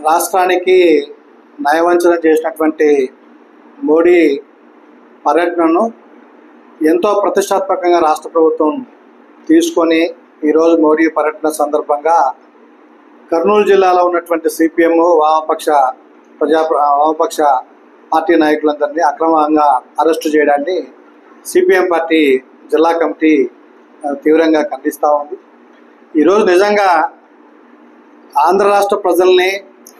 రాష్ట్రానికి నయవంచన చేసినటువంటి మోడీ పర్యటనను ఎంతో ప్రతిష్టాత్మకంగా రాష్ట్ర ప్రభుత్వం తీసుకొని ఈరోజు మోడీ పర్యటన సందర్భంగా కర్నూలు జిల్లాలో ఉన్నటువంటి సిపిఎం వామపక్ష పార్టీ నాయకులందరినీ అక్రమంగా అరెస్టు చేయడాన్ని సిపిఎం పార్టీ జిల్లా కమిటీ తీవ్రంగా ఖండిస్తూ ఉంది. ఈరోజు నిజంగా ఆంధ్ర రాష్ట్ర ప్రజల్ని,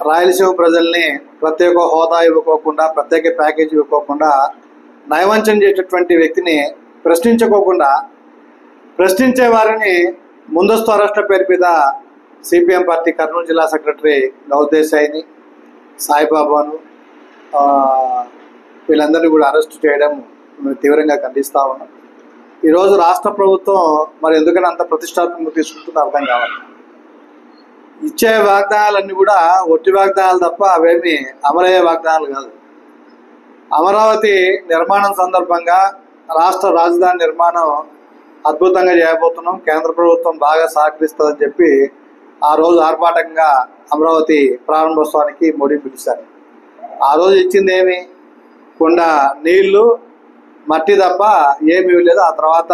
రాయలసీమ ప్రజల్ని ప్రత్యేక హోదా ఇవ్వకోకుండా, ప్రత్యేక ప్యాకేజీ ఇవ్వకోకుండా నయవంచన చేసేటటువంటి వ్యక్తిని ప్రశ్నించుకోకుండా ప్రశ్నించే వారిని ముందస్తు అరెస్టుల పేరు మీద సిపిఎం పార్టీ కర్నూలు జిల్లా సెక్రటరీ గౌదేశాయిని, సాయిబాబాను వీళ్ళందరినీ కూడా అరెస్టు చేయడం మేము తీవ్రంగా ఖండిస్తూ ఉన్నాం. ఈరోజు రాష్ట్ర ప్రభుత్వం మరి ఎందుకని అంత ప్రతిష్టాత్మకంగా తీసుకుంటుందో అర్థం కావాలి. ఇచ్చే వాగ్దానాలన్నీ కూడా ఒట్టి వాగ్దానాలు తప్ప అవేమి అమలయ్యే వాగ్దానాలు కాదు. అమరావతి నిర్మాణం సందర్భంగా రాష్ట్ర రాజధాని నిర్మాణం అద్భుతంగా చేయబోతున్నాం, కేంద్ర ప్రభుత్వం బాగా సహకరిస్తుందని చెప్పి ఆ రోజు ఆర్భాటంగా అమరావతి ప్రారంభోత్సవానికి మోడీ పిలిచారు. ఆ రోజు ఇచ్చింది ఏమి? కుండ నీళ్లు, మట్టి తప్ప ఏమీ లేదు. ఆ తర్వాత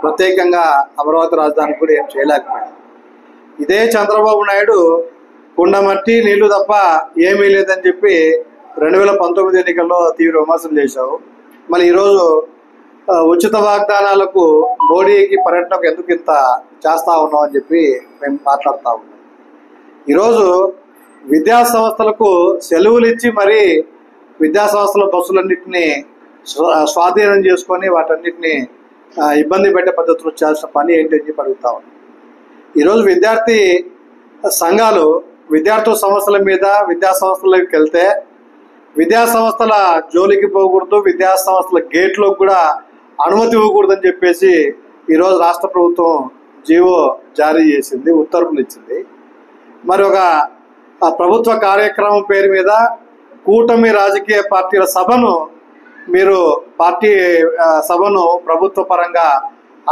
ప్రత్యేకంగా అమరావతి రాజధానికి కూడా ఏం చేయలేకపోయాడు. ఇదే చంద్రబాబు నాయుడు కుండ మట్టి నీళ్లు తప్ప ఏమీ లేదని చెప్పి 2019 ఎన్నికల్లో తీవ్ర విమర్శలు చేశావు. మళ్ళీ ఈరోజు ఉచిత వాగ్దానాలకు మోడీకి పర్యటనకు ఎందుకు ఇంత చేస్తా ఉన్నాం అని చెప్పి మేము మాట్లాడుతూ ఉన్నాం. ఈరోజు విద్యా సంస్థలకు సెలవులు ఇచ్చి మరీ విద్యా సంస్థల బస్సులన్నింటినీ స్వాధీనం చేసుకొని వాటన్నిటిని ఇబ్బంది పెట్టే పద్ధతిలో చేయాల్సిన పని ఏంటి అని చెప్పి అడుగుతా ఉన్నాం. ఈరోజు విద్యార్థి సంఘాలు విద్యార్థుల సమస్యల మీద విద్యా సంస్థలకు వెళ్తే విద్యా సంస్థల జోలికి పోకూడదు, విద్యా సంస్థల గేట్లో కూడా అనుమతి ఇవ్వకూడదని చెప్పేసి ఈరోజు రాష్ట్ర ప్రభుత్వం జీవో జారీ చేసింది, ఉత్తర్వులు ఇచ్చింది. మరి ఒక ప్రభుత్వ కార్యక్రమం పేరు మీద కూటమి రాజకీయ పార్టీల సభను మీరు సభను ప్రభుత్వ పరంగా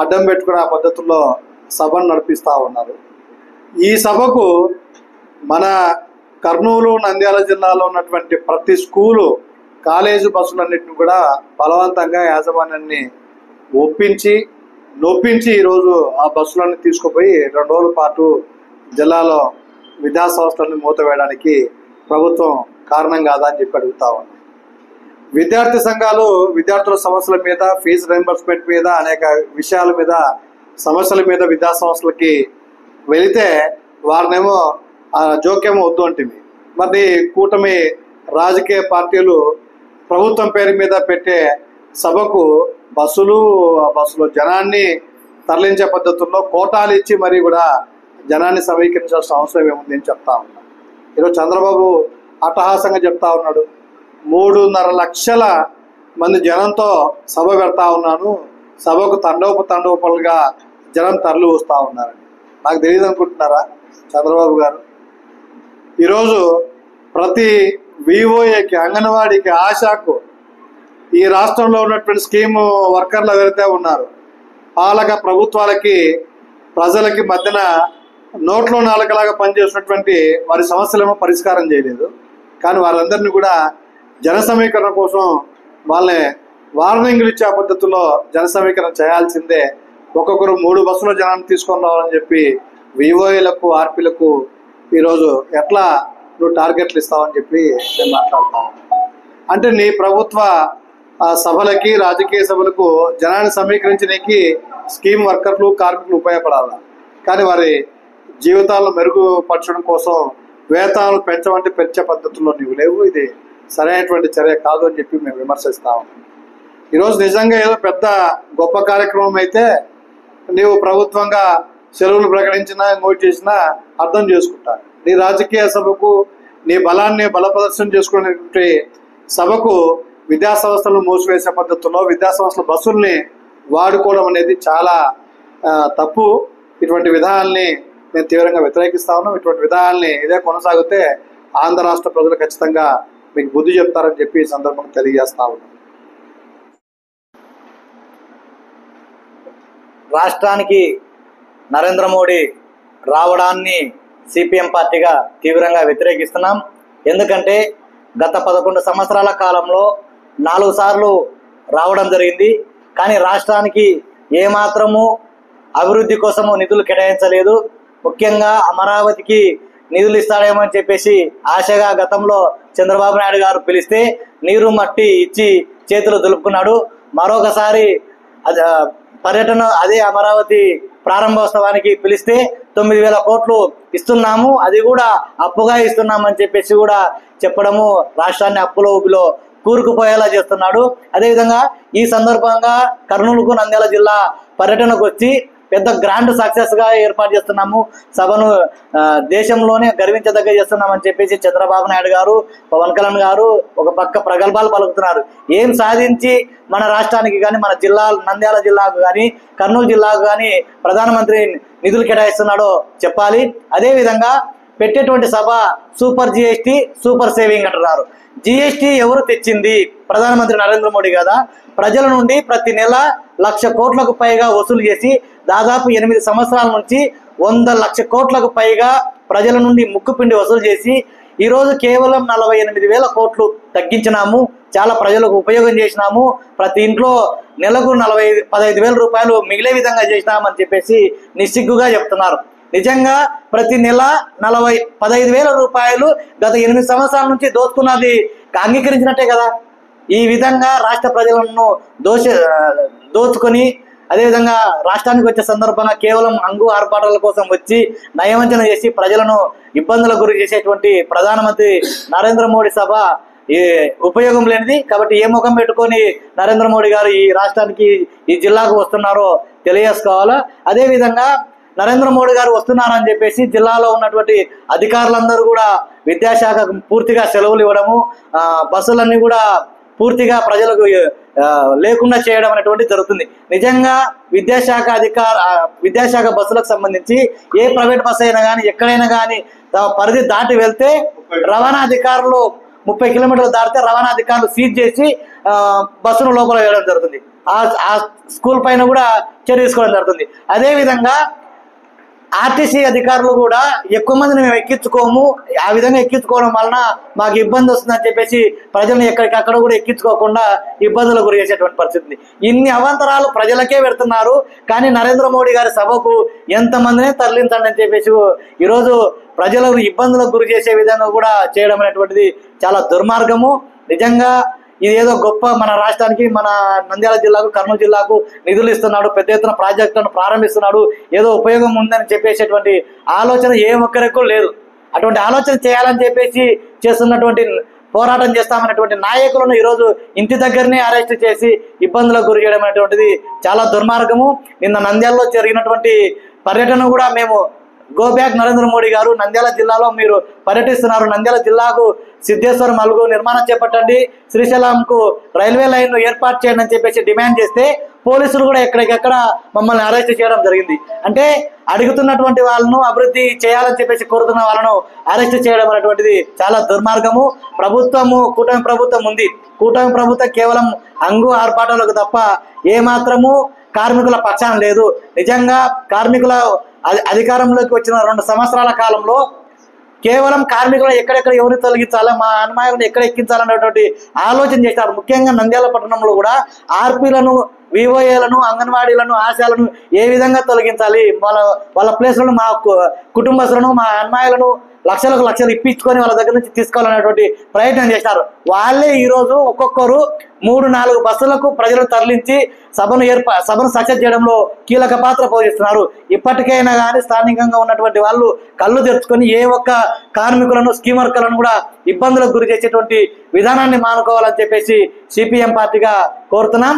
అడ్డం పెట్టుకునే పద్ధతుల్లో సభను నడిపిస్తూ ఉన్నారు. ఈ సభకు మన కర్నూలు, నంద్యాల జిల్లాలో ఉన్నటువంటి ప్రతి స్కూలు, కాలేజీ బస్సులన్నింటినీ కూడా బలవంతంగా యాజమాన్యాన్ని నొప్పించి ఈరోజు ఆ బస్సులన్నీ తీసుకుపోయి 2 రోజుల పాటు జిల్లాలో విద్యా సంస్థలను మూతవేయడానికి ప్రభుత్వం కారణం కాదా అని చెప్పి అడుగుతా ఉన్నాం. విద్యార్థి సంఘాలు విద్యార్థుల సమస్యల మీద, ఫీజు రీయింబర్స్మెంట్ మీద, అనేక విషయాల మీద, సమస్యల మీద విద్యా సంస్థలకి వెళితే వారినేమో జోక్యం వద్దు అంటుంది. మరి కూటమి రాజకీయ పార్టీలు ప్రభుత్వం పేరు మీద పెట్టే సభకు బస్సులో జనాన్ని తరలించే పద్ధతుల్లో కోటాలు ఇచ్చి మరీ కూడా జనాన్ని సమీకరించాల్సిన అవసరం ఏముంది అని చెప్తా ఉన్నా. ఈరోజు చంద్రబాబు అట్టహాసంగా చెప్తా ఉన్నాడు, 3.5 లక్షల మంది జనంతో సభ పెడతా ఉన్నాను, సభకు తండోపలుగా జనం తరలి వస్తూ ఉన్నారని. నాకు తెలియదు అనుకుంటున్నారా చంద్రబాబు గారు? ఈరోజు ప్రతి వివోఏకి, అంగన్వాడీకి, ఆశాకు, ఈ రాష్ట్రంలో ఉన్నటువంటి స్కీము వర్కర్లు ఎవరైతే ఉన్నారు, పాలక ప్రభుత్వాలకి ప్రజలకి మధ్యన నోట్లో నాలుకలాగా పనిచేసినటువంటి వారి సమస్యలేమో పరిష్కారం చేయలేదు. కానీ వారందరినీ కూడా జన సమీకరణ కోసం వాళ్ళని వార్నింగ్లు ఇచ్చే పద్ధతిలో జన సమీకరణ చేయాల్సిందే. ఒక్కొక్కరు 3 బస్సుల జనాన్ని తీసుకొని రావాలని చెప్పి వివోఏలకు, ఆర్పీలకు ఈరోజు ఎట్లా నువ్వు టార్గెట్లు ఇస్తావని చెప్పి నేను మాట్లాడుతాను. అంటే నీ ప్రభుత్వ సభలకి, రాజకీయ సభలకు జనాన్ని సమీకరించడానికి స్కీమ్ వర్కర్లు, కార్మికులు ఉపయోగపడాలి. కానీ వారి జీవితాలను మెరుగుపరచడం కోసం వేతనాలు పెంచే పద్ధతుల్లో నీవు లేవు. ఇది సరైనటువంటి చర్య కాదు అని చెప్పి మేము విమర్శిస్తా ఉన్నాం. ఈరోజు నిజంగా ఏదో పెద్ద గొప్ప కార్యక్రమం అయితే నీవు ప్రభుత్వంగా సెలవులు ప్రకటించినా, ఇంకోటి చేసినా అర్థం చేసుకుంటారు. నీ రాజకీయ సభకు, నీ బలాన్ని బలప్రదర్శన చేసుకునేటువంటి సభకు విద్యా సంస్థలను మూసివేసే పద్ధతుల్లో విద్యా సంస్థల బస్సుల్ని వాడుకోవడం అనేది చాలా తప్పు. ఇటువంటి విధానాల్ని నేను తీవ్రంగా వ్యతిరేకిస్తా ఉన్నాం. ఇటువంటి విధానాల్ని ఇదే కొనసాగితే ఆంధ్ర రాష్ట్ర ప్రజలు ఖచ్చితంగా మీకు బుద్ధి చెప్తారని చెప్పి ఈ సందర్భంగా తెలియజేస్తా ఉన్నాం. రాష్ట్రానికి నరేంద్ర మోడీ రావడాన్ని సిపిఎం పార్టీగా తీవ్రంగా వ్యతిరేకిస్తున్నాం. ఎందుకంటే గత 11 సంవత్సరాల కాలంలో 4 సార్లు రావడం జరిగింది. కానీ రాష్ట్రానికి ఏమాత్రము అభివృద్ధి కోసము నిధులు కేటాయించలేదు. ముఖ్యంగా అమరావతికి నిధులు ఇస్తాడేమో అని చెప్పేసి ఆశగా గతంలో చంద్రబాబు నాయుడు గారు పిలిస్తే నీరు మట్టి ఇచ్చి చేతులు దులుపుకున్నాడు. మరొకసారి పర్యటన అదే అమరావతి ప్రారంభోత్సవానికి పిలిస్తే 9,000 కోట్లు ఇస్తున్నాము, అది కూడా అప్పుగా ఇస్తున్నామని చెప్పేసి కూడా చెప్పడము రాష్ట్రాన్ని అప్పుల ఊబిలో కూరుకుపోయేలా చేస్తున్నాడు. అదేవిధంగా ఈ సందర్భంగా కర్నూలుకు నంద్యాల జిల్లా పర్యటనకు వచ్చి పెద్ద గ్రాండ్ సక్సెస్ గా ఏర్పాటు చేస్తున్నాము, సభను దేశంలోనే గర్వించదగ్గ చేస్తున్నామని చెప్పేసి చంద్రబాబు నాయుడు గారు, పవన్ కళ్యాణ్ గారు ఒక పక్క ప్రగల్భాలు పలుకుతున్నారు. ఏం సాధించి మన రాష్ట్రానికి కానీ, మన జిల్లా నంద్యాల జిల్లాకు కానీ, కర్నూలు జిల్లాకు కానీ ప్రధానమంత్రి నిధులు కేటాయిస్తున్నాడో చెప్పాలి. అదేవిధంగా పెట్టేటువంటి సభ సూపర్ జిఎస్టీ, సూపర్ సేవింగ్ అంటున్నారు. జిఎస్టీ ఎవరు తెచ్చింది? ప్రధానమంత్రి నరేంద్ర మోడీ కదా. ప్రజల నుండి ప్రతి నెల 1,00,000 కోట్లకు పైగా వసూలు చేసి దాదాపు 8 సంవత్సరాల నుంచి 100 లక్షల కోట్లకు పైగా ప్రజల నుండి ముక్కుపిండి వసూలు చేసి ఈరోజు కేవలం 48,000 కోట్లు తగ్గించినాము, చాలా ప్రజలకు ఉపయోగం చేసినాము, ప్రతి ఇంట్లో నెలకు 15,000 రూపాయలు మిగిలే విధంగా చేసినామని చెప్పేసి నిస్సిగ్గుగా చెప్తున్నారు. నిజంగా ప్రతి నెల 15,000 రూపాయలు గత 8 సంవత్సరాల నుంచి దోచుకున్నది అంగీకరించినట్టే కదా. ఈ విధంగా రాష్ట్ర ప్రజలను దోచుకొని అదేవిధంగా రాష్ట్రానికి వచ్చే సందర్భంగా కేవలం అంగు ఆర్పాటాల కోసం వచ్చి నయవంచన చేసి ప్రజలను ఇబ్బందులకు గురి చేసేటువంటి ప్రధానమంత్రి నరేంద్ర మోడీ సభ ఉపయోగం లేనిది. కాబట్టి ఏ ముఖం పెట్టుకొని నరేంద్ర మోడీ గారు ఈ రాష్ట్రానికి, ఈ జిల్లాకు వస్తున్నారో తెలియజేసుకోవాలా. అదేవిధంగా నరేంద్ర మోడీ గారు వస్తున్నారని చెప్పేసి జిల్లాలో ఉన్నటువంటి అధికారులందరూ కూడా విద్యాశాఖకు పూర్తిగా సెలవులు ఇవ్వడము, బస్సులన్నీ కూడా పూర్తిగా ప్రజలకు లేకుండా చేయడం అనేటువంటి జరుగుతుంది. నిజంగా విద్యాశాఖ బస్సులకు సంబంధించి ఏ ప్రైవేట్ బస్సు అయినా కానీ ఎక్కడైనా కానీ పరిధి దాటి వెళ్తే రవాణా అధికారులు 30 కిలోమీటర్లు దాటితే రవాణా అధికారులు సీజ్ చేసి బస్సును లోపల వేయడం జరుగుతుంది. ఆ స్కూల్ పైన కూడా చర్య తీసుకోవడం జరుగుతుంది. అదేవిధంగా ఆర్టీసీ అధికారులు కూడా ఎక్కువ మందిని మేము ఎక్కించుకోము, ఆ విధంగా ఎక్కించుకోవడం వలన మాకు ఇబ్బంది వస్తుందని చెప్పేసి ప్రజల్ని ఎక్కడికక్కడ కూడా ఎక్కించుకోకుండా ఇబ్బందులకు గురి చేసేటువంటి పరిస్థితి. ఇన్ని అవాంతరాలు ప్రజలకే పెడుతున్నారు. కానీ నరేంద్ర మోడీ గారి సభకు ఎంతమందినే తరలించండి అని చెప్పేసి ఈరోజు ప్రజలకు ఇబ్బందులకు గురి చేసే విధంగా కూడా చేయడం అనేటువంటిది చాలా దుర్మార్గము. నిజంగా ఇదేదో గొప్ప మన రాష్ట్రానికి, మన నంద్యాల జిల్లాకు, కర్నూలు జిల్లాకు నిధులు ఇస్తున్నాడు, పెద్ద ఎత్తున ప్రాజెక్టులను ప్రారంభిస్తున్నాడు, ఏదో ఉపయోగం ఉందని చెప్పేసేటువంటి ఆలోచన ఏ ఒక్కరికి లేదు. అటువంటి ఆలోచన చేయాలని చెప్పేసి చేస్తున్నటువంటి పోరాటం చేస్తామనేటువంటి నాయకులను ఈరోజు ఇంటి దగ్గరనే అరెస్ట్ చేసి ఇబ్బందులకు గురి చేయడం అనేటువంటిది చాలా దుర్మార్గము. నిన్న నంద్యాలలో జరిగినటువంటి పర్యటన కూడా మేము గో బ్యాక్ నరేంద్ర మోడీ గారు, నంద్యాల జిల్లాలో మీరు పర్యటిస్తున్నారు, నంద్యాల జిల్లాకు సిద్ధేశ్వర మలుగు నిర్మాణం చేపట్టండి, శ్రీశైలంకు రైల్వే లైన్ ఏర్పాటు చేయండి అని చెప్పేసి డిమాండ్ చేస్తే పోలీసులు కూడా ఎక్కడికెక్కడ మమ్మల్ని అరెస్ట్ చేయడం జరిగింది. అంటే అడుగుతున్నటువంటి వాళ్ళను, అభివృద్ధి చేయాలని చెప్పేసి కోరుతున్న వాళ్ళను అరెస్ట్ చేయడం అనేటువంటిది చాలా దుర్మార్గము. కూటమి ప్రభుత్వం ఉంది. కూటమి ప్రభుత్వం కేవలం అంగు ఆర్పాటాలకు తప్ప ఏమాత్రము కార్మికుల పక్షాన లేదు. నిజంగా కార్మికుల అధికారంలోకి వచ్చిన 2 సంవత్సరాల కాలంలో కేవలం కార్మికులు ఎక్కడెక్కడ ఎవరిని తొలగించాలా, మా అనుమానాలను ఎక్కడ ఎక్కించాలనేటువంటి ఆలోచన చేశారు. ముఖ్యంగా నంద్యాల పట్టణంలో కూడా ఆర్పీలను, వివోఏలను, అంగన్వాడీలను, ఆశాలను ఏ విధంగా తొలగించాలి, వాళ్ళ ప్లేస్లను, మా కుటుంబస్తులను, మా అమ్మాయిలను లక్షలు ఇప్పించుకొని వాళ్ళ దగ్గర నుంచి తీసుకోవాలనేటువంటి ప్రయత్నం చేశారు. వాళ్ళే ఈరోజు ఒక్కొక్కరు 3-4 బస్సులకు ప్రజలను తరలించి సభను సక్సెస్ చేయడంలో కీలక పాత్ర పోషిస్తున్నారు. ఇప్పటికైనా కానీ స్థానికంగా ఉన్నటువంటి వాళ్ళు కళ్ళు తెరుచుకొని ఏ ఒక్క కార్మికులను, స్కీమ్ వర్కర్లను కూడా ఇబ్బందులకు గురి చేసేటువంటి విధానాన్ని మానుకోవాలని చెప్పేసి సిపిఎం పార్టీగా కోరుతున్నాం.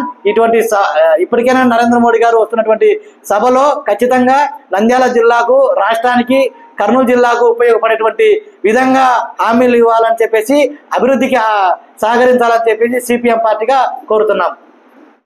ఇప్పటికైనా నరేంద్ర మోడీ గారు వస్తున్నటువంటి సభలో ఖచ్చితంగా నంద్యాల జిల్లాకు, రాష్ట్రానికి, కర్నూలు జిల్లాకు ఉపయోగపడేటువంటి విధంగా హామీలు ఇవ్వాలని చెప్పేసి, అభివృద్ధికి సహకరించాలని చెప్పేసి సిపిఎం పార్టీగా కోరుతున్నాం.